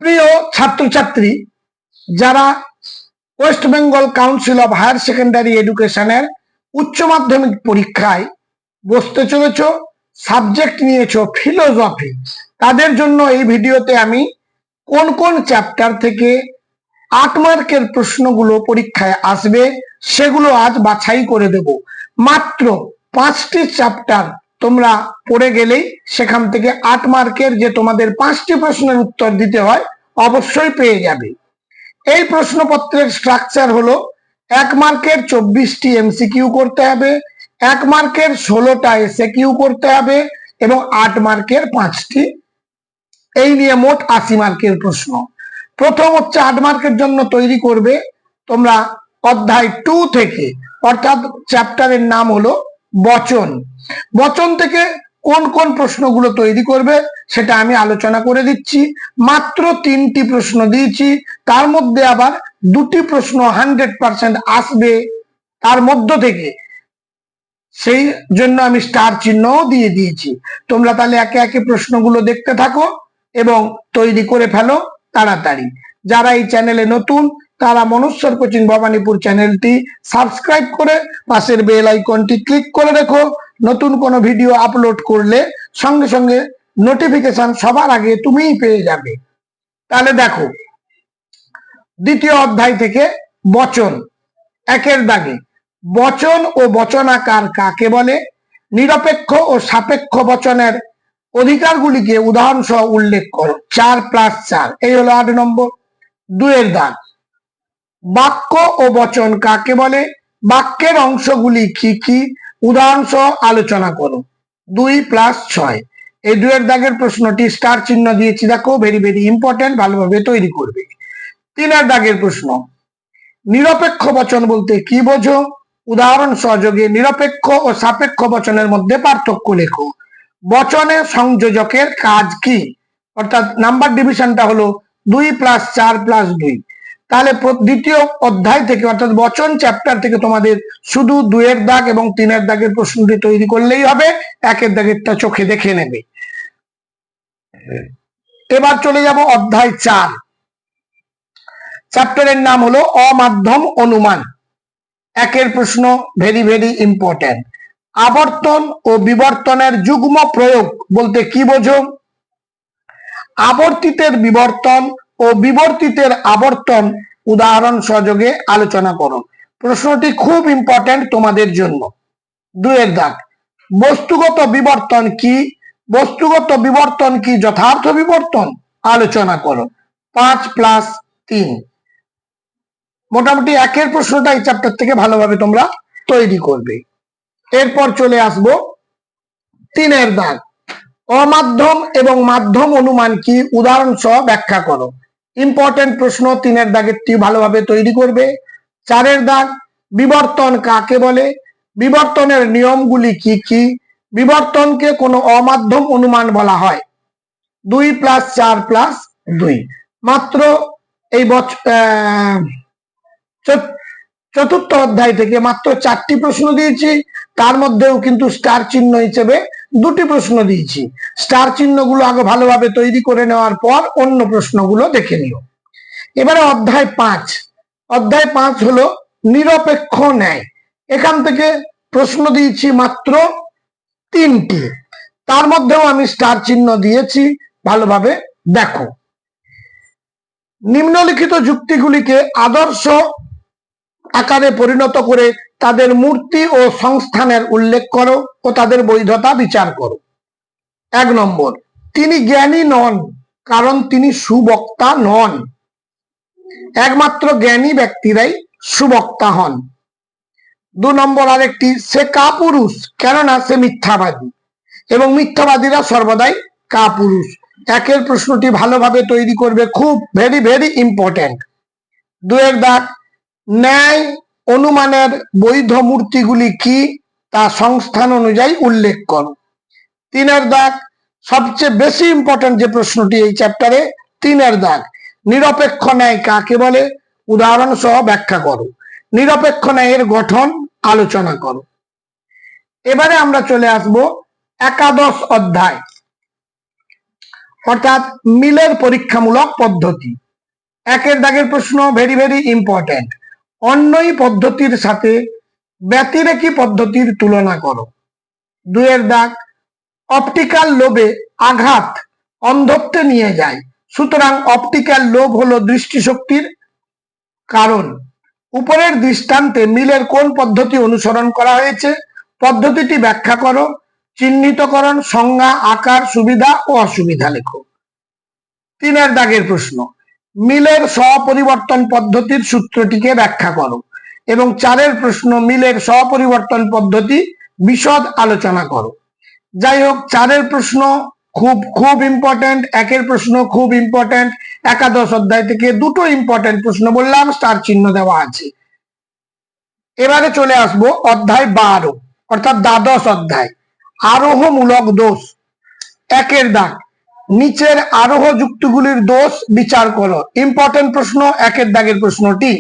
প্রিয় ছাত্রছাত্রী, যারা west Bengal council of higher secondary এডুকেশনের উচ্চ মাধ্যমিক পরীক্ষায় বসতে চলেছ, সাবজেক্ট নিয়েছ ফিলোসফি, তাদের জন্য এই ভিডিওতে আমি কোন কোন চ্যাপ্টার থেকে 8 মার্কের প্রশ্নগুলো পরীক্ষায় আসবে সেগুলো আজ বাছাই করে দেব। মাত্র 5টি চ্যাপ্টার তোমরা পড়ে গেলেই সেখান থেকে 8 মার্কের যে তোমাদের 5টি প্রশ্নের উত্তর দিতে হয় অবশ্যই পেয়ে যাবে। এই প্রশ্নপত্রের স্ট্রাকচার হলো 1 মার্কের 24টি এমসিকিউ করতে হবে, 1 মার্কের 16টা এসএকিউ করতে হবে এবং 8 মার্কের 5টি, এই নিয়ে মোট 80 মার্কের প্রশ্ন। প্রথম হচ্ছে 8 মার্কের জন্য তৈরি করবে তোমরা অধ্যায় 2 থেকে, অর্থাৎ চ্যাপ্টারের নাম হলো বচন। বচন থেকে কোন কোন প্রশ্নগুলো তৈরি করবে সেটা আমি আলোচনা করে দিচ্ছি। মাত্র 3টি প্রশ্ন দিয়েছি, তার মধ্যে আবার 2টি প্রশ্ন 100% আসবে তার মধ্য থেকে, সেই জন্য আমি স্টার চিহ্নও দিয়ে দিয়েছি। তোমরা তাহলে একে একে প্রশ্নগুলো দেখতে থাকো এবং তৈরি করে ফেলো তাড়াতাড়ি। যারা এই চ্যানেলে নতুন তারা মনস্বর কোচিং ভবানীপুর চ্যানেলটি সাবস্ক্রাইব করে পাশের বেল আইকনটি ক্লিক করে রেখো। নতুন কোনো ভিডিও আপলোড করলে সঙ্গে সঙ্গে নোটিফিকেশন সবার আগে তুমিই পেয়ে যাবে। তাহলে দেখো, দ্বিতীয় অধ্যায় থেকে বচন, 1-এর দাগে বচন ও বচনাকার কাকে বলে, নিরপেক্ষ ও সাপেক্ষ বচনের অধিকারগুলিকে উদাহরণ সহ উল্লেখ করো। 4+4, এই হলো 8 নম্বর। 2-এর দাগ বাক্য ও বচন কাকে বলে, বাক্যের অংশগুলি কি কি, উদাহরণ সহ আলোচনা করো। 2+6, এই 2-এর দাগের প্রশ্নটি স্টার চিহ্ন দিয়েছি, দেখো ভেরি ভেরি ইম্পর্টেন্ট, ভালোভাবে তৈরি করবে। 3-এর দাগের প্রশ্ন, নিরপেক্ষ বচন বলতে কি বোঝো, উদাহরণ সহযোগে নিরপেক্ষ ও সাপেক্ষ বচনের মধ্যে পার্থক্য লেখো। বচনে সংযোজকের কাজ কি, অর্থাৎ নাম্বার ডিভিশনটা হলো 2+4+2। তাহলে দ্বিতীয় অধ্যায় থেকে অর্থাৎ বচন চ্যাপ্টার থেকে তোমাদের শুধু 2-এর দাগ এবং 3-এর দাগের প্রশ্নটি তৈরি করলেই হবে, 1-এর দাগেরটা চোখে দেখে নেবে। এবার চলে যাব অধ্যায় 4, চ্যাপ্টারের নাম হলো অমাধ্যম অনুমান। 1-এর প্রশ্ন ভেরি ভেরি ইম্পর্টেন্ট, আবর্তন ও বিবর্তনের যুগ্ম প্রয়োগ বলতে কি বোঝো, আবর্তিতের বিবর্তন ও বিবর্তিতের আবর্তন উদাহরণ সহযোগে আলোচনা করো। প্রশ্নটি খুব ইম্পর্টেন্ট তোমাদের জন্য। 2-এর দাগ বস্তুগত বিবর্তন কি, বস্তুগত বিবর্তন কি যথার্থ বিবর্তন, আলোচনা করো। 5+3, মোটামুটি 1-এর প্রশ্নটা এই চ্যাপ্টার থেকে ভালোভাবে তোমরা তৈরি করবে। এরপর চলে আসব 3-এর দাগ অমাধ্যম এবং মাধ্যম অনুমান কি, উদাহরণ সহ ব্যাখ্যা করো। ইম্পর্টেন্ট প্রশ্ন, 3-এর দাগেরটি ভালোভাবে তৈরি করবে। 4-এর দাগ বিবর্তন কাকে বলে, বিবর্তনের নিয়মগুলি কি কি, বিবর্তনকে কোনো অমাধ্যম অনুমান বলা হয়। 2+4+2, মাত্র এই চতুর্থ অধ্যায় থেকে মাত্র 4টি প্রশ্ন দিয়েছি, তার মধ্যেও কিন্তু স্টার চিহ্ন হিসেবে 2টি প্রশ্ন দিয়েছি। স্টার চিহ্নগুলো আগে ভালোভাবে তৈরি করে নেওয়ার পর অন্য প্রশ্নগুলো দেখে নিও। এবারে অধ্যায় 5, অধ্যায় 5 হলো নিরপেক্ষ ন্যায়। এখান থেকে প্রশ্ন দিয়েছি মাত্র 3টি, তার মধ্যেও আমি স্টার চিহ্ন দিয়েছি, ভালোভাবে দেখো। নিম্নলিখিত যুক্তিগুলিকে আদর্শ আকারে পরিণত করে তাদের মূর্তি ও সংস্থানের উল্লেখ করো ও তাদের বৈধতা বিচার করো। 1 নম্বর, তিনি জ্ঞানী নন কারণ তিনি সুবক্তা নন। একমাত্র জ্ঞানী ব্যক্তিরাই সুবক্তা হন। 2 নম্বর আরেকটি, সে কাপুরুষ কেননা সে মিথ্যাবাদী এবং মিথ্যাবাদীরা সর্বদাই কাপুরুষ। 1-এর প্রশ্নটি ভালোভাবে তৈরি করবে, খুব ভেরি ভেরি ইম্পর্টেন্ট। 2-এর দাগ ন্যায় অনুমানের বৈধ মূর্তিগুলি কি তা সংস্থান অনুযায়ী উল্লেখ করো। 3-এর দাগ সবচেয়ে বেশি ইম্পর্টেন্ট যে প্রশ্নটি এই চ্যাপ্টারে, 3-এর দাগ নিরপেক্ষ ন্যায় কাকে বলে, উদাহরণ সহ ব্যাখ্যা করো। নিরপেক্ষ ন্যায়ের গঠন আলোচনা করো। এবারে আমরা চলে আসব একাদশ অধ্যায়, অর্থাৎ মিলের পরীক্ষামূলক পদ্ধতি। একের দাগের প্রশ্ন ভেরি ভেরি ইম্পর্টেন্ট। অন্যই পদ্ধতির সাথে ব্যতিরেকী পদ্ধতির তুলনা করো। দুয়ের দাগ অপটিক্যাল লোভে আঘাত অন্ধত্বে নিয়ে যায়, সুতরাং অপটিক্যাল লোভ হলো দৃষ্টিশক্তির কারণ। উপরের দৃষ্টান্তে মিলের কোন পদ্ধতি অনুসরণ করা হয়েছে? পদ্ধতিটি ব্যাখ্যা করো। চিহ্নিতকরণ, সংজ্ঞা, আকার, সুবিধা ও অসুবিধা লেখো। তিনের দাগের প্রশ্ন মিলের স্বপরিবর্তন পদ্ধতির সূত্রটিকে ব্যাখ্যা করো। এবং চারের প্রশ্ন মিলের স্বপরিবর্তন পদ্ধতি বিশদ আলোচনা করো। যাই হোক, চারের প্রশ্ন খুব খুব ইম্পর্টেন্ট, একের প্রশ্ন খুব ইম্পর্টেন্ট। একাদশ অধ্যায় থেকে দুটো ইম্পর্টেন্ট প্রশ্ন বললাম, স্টার চিহ্ন দেওয়া আছে। এবারে চলে আসবো অধ্যায় 12 অর্থাৎ দ্বাদশ অধ্যায়, আরোহমূলক দোষ। একের দাগ নিচের আরোহ যুক্তিগুলির দোষ বিচার করো। ইম্পর্টেন্ট প্রশ্ন একের দাগের প্রশ্নটি।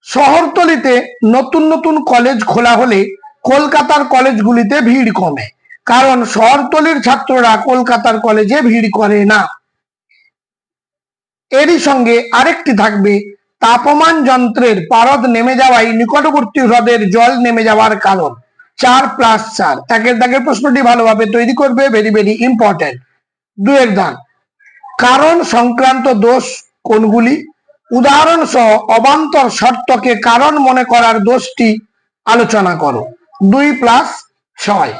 শহরতলিতে নতুন নতুন কলেজ খোলা হলে কলকাতার কলেজগুলিতে ভিড় কমে, কারণ শহরতলির ছাত্ররা কলকাতার কলেজে ভিড় করে না। এরই সঙ্গে আরেকটি থাকবে, তাপমান যন্ত্রের পারদ নেমে যাওয়ায় নিকটবর্তী হ্রদের জল নেমে যাওয়ার কারণ। 4+4 একের দাগের প্রশ্নটি ভালোভাবে তৈরি করবে, ভেরি ভেরি ইম্পর্টেন্ট। দুয়ের দাগ কারণ সংক্রান্ত দোষ কোনগুলি? উদাহরণ সহ অবান্তর শর্তকে কারণ মনে করার দোষটি আলোচনা করো। 2+6।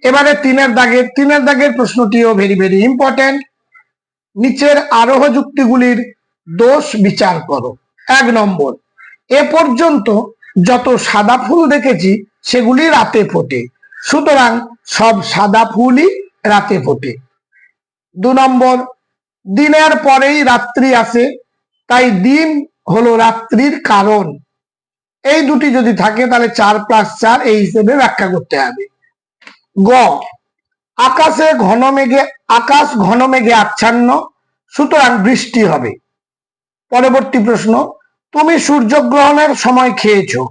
এবারে তিনের দাগের প্রশ্নটিও ভেরি ভেরি ইম্পর্টেন্ট। নিচের আরোহ যুক্তিগুলির দোষ বিচার করো। 1 নম্বর, এ পর্যন্ত যত সাদা ফুল দেখেছি সেগুলি রাতে ফোটে, সুতরাং সব সাদা ফুলই রাতে ফোটে। 2 নম্বর, দিনের পরেই রাত্রি আসে, তাই দিন হলো রাত্রির কারণ। এই দুটি যদি থাকে তাহলে 4+4 এই হিসেবে ব্যাখ্যা করতে হবে। গ আকাশ ঘন মেঘে আচ্ছন্ন, সুতরাং বৃষ্টি হবে। পরবর্তী প্রশ্ন, তুমি সূর্যগ্রহণের সময় খেয়েছো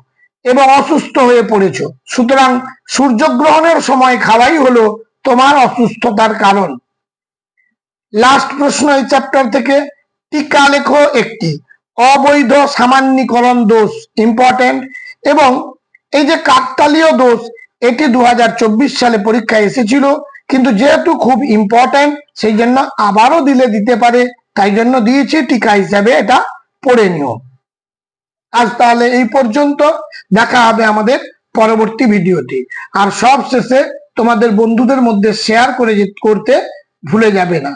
এবং অসুস্থ হয়ে পড়েছো, সুতরাং সূর্যগ্রহণের সময় খাওয়াই হলো তোমার অসুস্থতার কারণ। লাস্ট প্রশ্ন এই চ্যাপ্টার থেকে, টিকা লেখো একটি। অবৈধ সামান্যীকরণ দোষ ইম্পর্টেন্ট। এবং এই যে কাকতালীয় দোষ, এটি 2024 সালে পরীক্ষায় এসেছিল, কিন্তু যেহেতু খুব ইম্পর্টেন্ট সেই জন্য আবারও দিতে পারে, তাই জন্য দিয়েছি, টিকা হিসাবে এটা পড়ে নিও। আজ তাহলে এই পর্যন্ত, দেখা হবে আমাদের পরবর্তী ভিডিওতে। আর সব শেষে তোমাদের বন্ধুদের মধ্যে শেয়ার করতে ভুলে যাবে না।